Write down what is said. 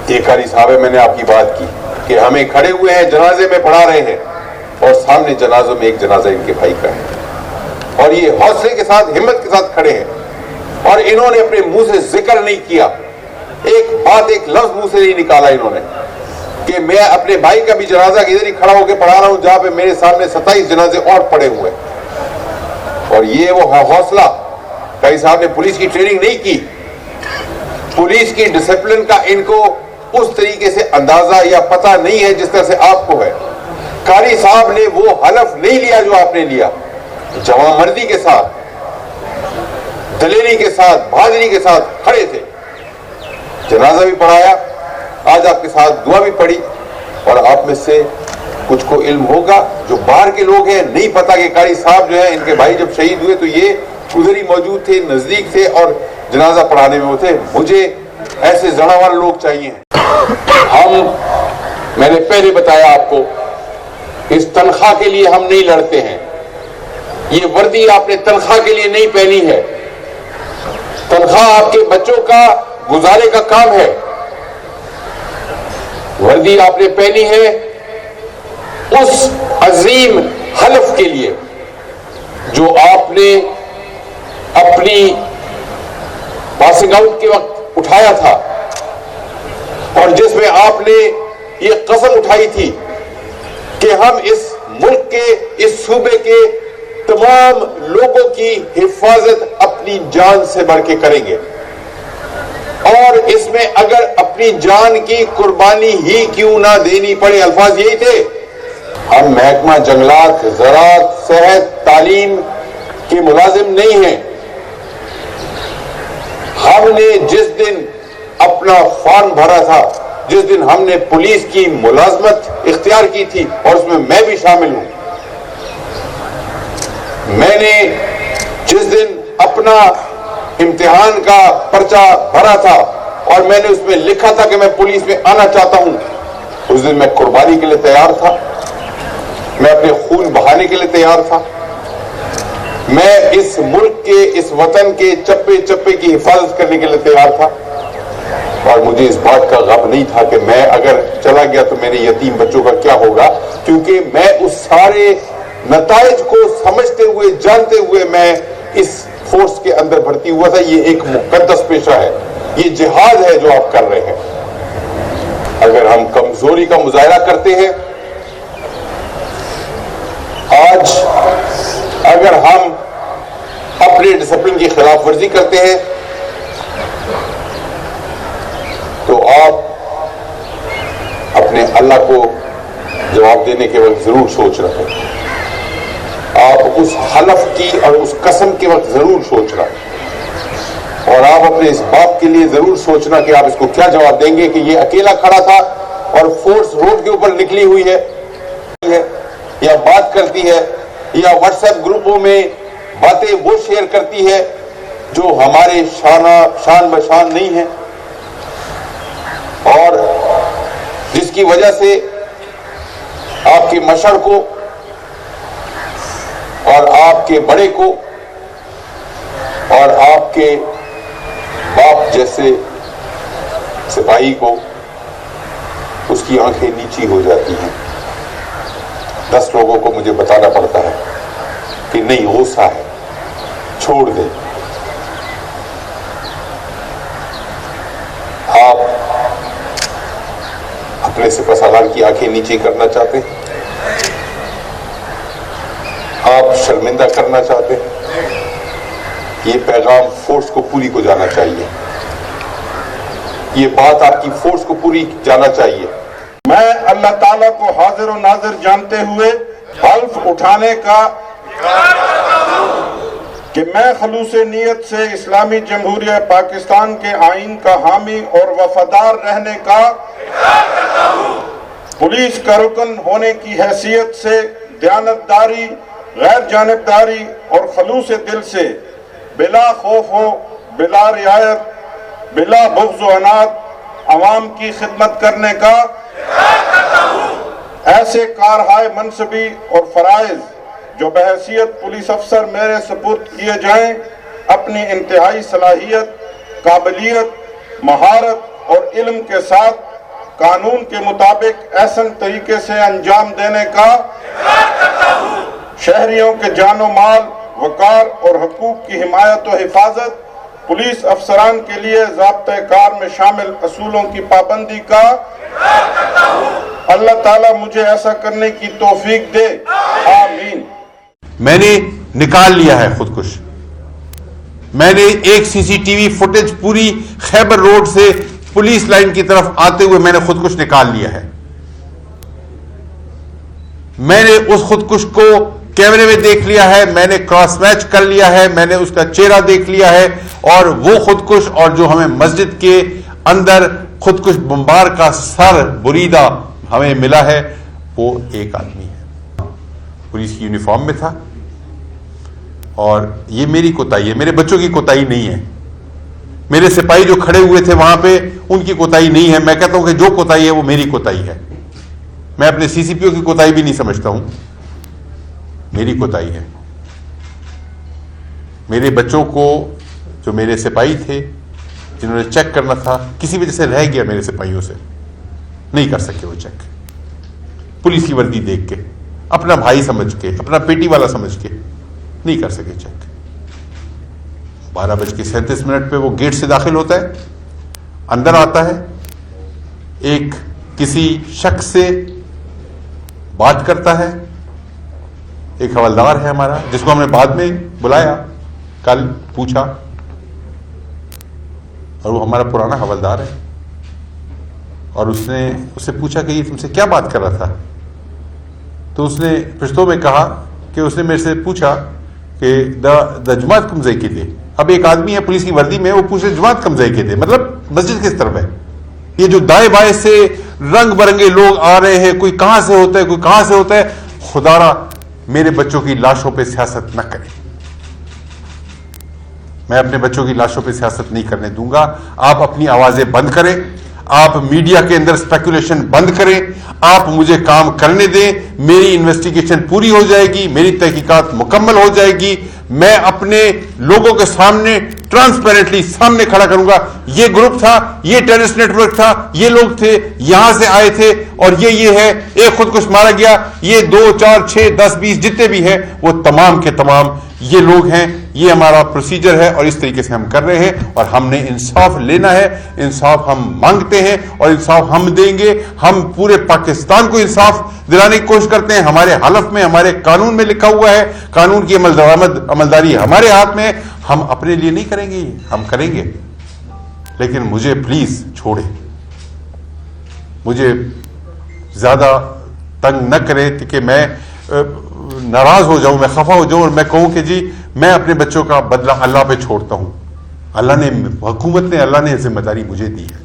ये कारी साहब है, मैंने आपकी बात की कि हमें खड़े हुए हैं, जनाजे में पढ़ा रहे हैं और सामने जनाजों में एक जनाजा इनके भाई का है और ये हौसले के साथ, हिम्मत के साथ खड़े हैं और इन्होंने अपने मुंह से जिक्र नहीं किया, एक बात, एक लफ्ज मुंह से नहीं निकाला इन्होंने कि मैं अपने भाई का भी जनाजा इधर ही खड़ा होकर पढ़ा रहा हूं जहां पे मेरे सामने 27 जनाजे और पड़े हुए। और ये वो हौसला, कारी साहब ने पुलिस की ट्रेनिंग नहीं की, पुलिस की डिसिप्लिन का इनको उस तरीके से अंदाजा या पता नहीं है जिस तरह से आपको है। कारी साहब ने वो हलफ नहीं लिया जो आपने लिया, जवामर्दी के साथ, दलेरी के साथ, बहादुरी के साथ खड़े थे, जनाजा भी पढ़ाया, आज आपके साथ दुआ भी पड़ी। और आप में से कुछ को इल्म होगा, जो बाहर के लोग हैं, नहीं पता कि कारी साहब जो है, इनके भाई जब शहीद हुए तो ये उधर ही मौजूद थे, नजदीक थे और जनाजा पढ़ाने में वो थे। मुझे ऐसे जनावर लोग चाहिए। मैंने पहले बताया आपको, इस तनख्वाह के लिए हम नहीं लड़ते हैं। ये वर्दी आपने तनख्वाह के लिए नहीं पहनी है, तनख्वाह आपके बच्चों का गुजारे का काम है। वर्दी आपने पहनी है उस अजीम हलफ के लिए जो आपने अपनी पासिंग आउट के वक्त उठाया था और जिसमें आपने ये कसम उठाई थी कि हम इस मुल्क के, इस सूबे के तमाम लोगों की हिफाजत अपनी जान से बढ़ के करेंगे और इसमें अगर अपनी जान की कुर्बानी ही क्यों ना देनी पड़े, अल्फाज यही थे। हम महकमा जंगलात, ज़राअत, सेहत, तालीम के मुलाजिम नहीं हैं। हमने जिस दिन अपना फॉर्म भरा था, जिस दिन हमने पुलिस की मुलाजमत इख्तियार की थी और उसमें मैं भी शामिल हूं, मैंने जिस दिन अपना इम्तिहान का पर्चा भरा था और मैंने उसमें लिखा था कि मैं पुलिस में आना चाहता हूं, उस दिन मैं कुर्बानी के लिए तैयार था, मैं अपने खून बहाने के लिए तैयार था, मैं इस मुल्क के, इस वतन के चप्पे चप्पे की हिफाजत करने के लिए तैयार था। और मुझे इस बात का गम नहीं था कि मैं अगर चला गया तो मेरे यतीम बच्चों का क्या होगा, क्योंकि मैं उस सारे नताइज को समझते हुए, जानते हुए मैं इस फोर्स के अंदर भर्ती हुआ था। ये एक मुकद्दस पेशा है, ये जिहाद है जो आप कर रहे हैं। अगर हम कमजोरी का मुजाहिरा करते हैं, आज अगर हम अपने डिसिप्लिन की खिलाफ वर्जी करते हैं तो आप अपने अल्लाह को जवाब देने के वक्त जरूर सोच रहे हैं, आप उस हलफ की और उस कसम के वक्त जरूर सोच रहे हैं और आप अपने इस बाप के लिए जरूर सोचना कि आप इसको क्या जवाब देंगे कि ये अकेला खड़ा था और फोर्स रोड के ऊपर निकली हुई है या बात करती है या व्हाट्सएप ग्रुपों में बातें वो शेयर करती है जो हमारे शान बशान नहीं है और जिसकी वजह से आपके मशर को और आपके बड़े को और आपके बाप जैसे सिपाही को उसकी आंखें नीची हो जाती हैं। 10 लोगों को मुझे बताना पड़ता है कि नहीं, गुस्सा है, छोड़ दे। आप अपने सिपहसालार की आंखें नीचे करना चाहते हैं, आप शर्मिंदा करना चाहते हैं, ये पैगाम फोर्स को पूरी को जाना चाहिए, ये बात आपकी फोर्स को पूरी जाना चाहिए। मैं अल्लाह ताला को हाजिर और नाजिर जानते हुए हल्फ उठाने का कि मैं खलूसे नीयत से इस्लामी जमहूरिया पाकिस्तान के आइन का हामी और वफादार रहने का पुलिस का रुकन होने की हैसियत से दयानतदारी, गैर जानिबदारी और खलूस दिल से बिला खौफ हो, बिला रियायत, बिला बुग़्ज़ व अनात अवाम की खिदमत करने का ऐसे कारहाय मनसबी और फराइज जो बहैसियत पुलिस अफसर मेरे सुपुर्द किए जाएं, अपनी इंतहाई सलाहियत, काबिलियत, महारत और इल्म के साथ कानून के मुताबिक ऐसन तरीके से अंजाम देने का शहरियों के जानो माल, वकार और हकूक की हिमायत और हिफाजत, पुलिस अफसरान के लिए ज़ाब्ता कार में शामिल असूलों की पाबंदी का अल्लाह ताला मुझे ऐसा करने की तौफीक दे, आमीन। मैंने निकाल लिया है खुदकुश। मैंने एक सीसीटीवी फुटेज पूरी खैबर रोड से पुलिस लाइन की तरफ आते हुए मैंने खुदकुश निकाल लिया है। मैंने उस खुदकुश को कैमरे में देख लिया है, मैंने क्रॉस मैच कर लिया है, मैंने उसका चेहरा देख लिया है, और वो खुदकुश और जो हमें मस्जिद के अंदर खुदकुश बम्बार का सर बुरीदा हमें मिला है, वो एक आदमी है, पुलिस की यूनिफॉर्म में था। और ये मेरी कोताही है, मेरे बच्चों की कोताही नहीं है। मेरे सिपाही जो खड़े हुए थे वहां पे, उनकी कोताही नहीं है। मैं कहता हूं कि जो कोताही है वो मेरी कोताही है। मैं अपने सीसीपीओ की कोताही भी नहीं समझता हूं, मेरी कोताही है। मेरे बच्चों को, जो मेरे सिपाही थे जिन्होंने चेक करना था, किसी वजह से रह गया मेरे सिपाहियों से, नहीं कर सके वो चेक। पुलिस की वर्दी देख के, अपना भाई समझ के, अपना पेटी वाला समझ के नहीं कर सके चेक। 12:37 पे वो गेट से दाखिल होता है, अंदर आता है, एक किसी शख्स से बात करता है। एक हवलदार है हमारा, जिसको हमने बाद में बुलाया, कल पूछा, और वो हमारा पुराना हवलदार है। और उससे पूछा कि ये तुमसे क्या बात कर रहा था? तो उसने पश्तो में कहा कि उसने मेरे से पूछा कि द जमात कम के थे। अब एक आदमी है पुलिस की वर्दी में, वो पूछे जमात कम के थे, मतलब मस्जिद किस तरफ है? ये जो दाएं बाएं से रंग बिरंगे लोग आ रहे हैं, कोई कहां से होता है, कोई कहां से होता है। खुदारा मेरे बच्चों की लाशों पे सियासत न करें। मैं अपने बच्चों की लाशों पे सियासत नहीं करने दूंगा। आप अपनी आवाजें बंद करें, आप मीडिया के अंदर स्पेकुलेशन बंद करें, आप मुझे काम करने दें। मेरी इन्वेस्टिगेशन पूरी हो जाएगी, मेरी तहकीकात मुकम्मल हो जाएगी। मैं अपने लोगों के सामने ट्रांसपेरेंटली सामने खड़ा करूंगा, ये ग्रुप था, ये टेररिस्ट नेटवर्क था, ये लोग थे, यहां से आए थे, और ये है, एक खुदकुश मारा गया, ये 2, 4, 6, 10, 20 जितने भी हैं, वो तमाम के तमाम ये लोग हैं। ये हमारा प्रोसीजर है और इस तरीके से हम कर रहे हैं। और हमने इंसाफ लेना है, इंसाफ हम मांगते हैं और इंसाफ हम देंगे। हम पूरे पाकिस्तान को इंसाफ दिलाने की कोशिश करते हैं। हमारे हलफ में, हमारे कानून में लिखा हुआ है, कानून की अमलदारी हमारे हाथ में है। हम अपने लिए नहीं करेंगे, हम करेंगे, लेकिन मुझे प्लीज छोड़े, मुझे ज्यादा तंग न करें कि मैं नाराज हो जाऊं, मैं खफा हो जाऊं और मैं कहूं कि जी मैं अपने बच्चों का बदला अल्लाह पे छोड़ता हूं। अल्लाह ने, हुकूमत ने, अल्लाह ने जिम्मेदारी मुझे दी है।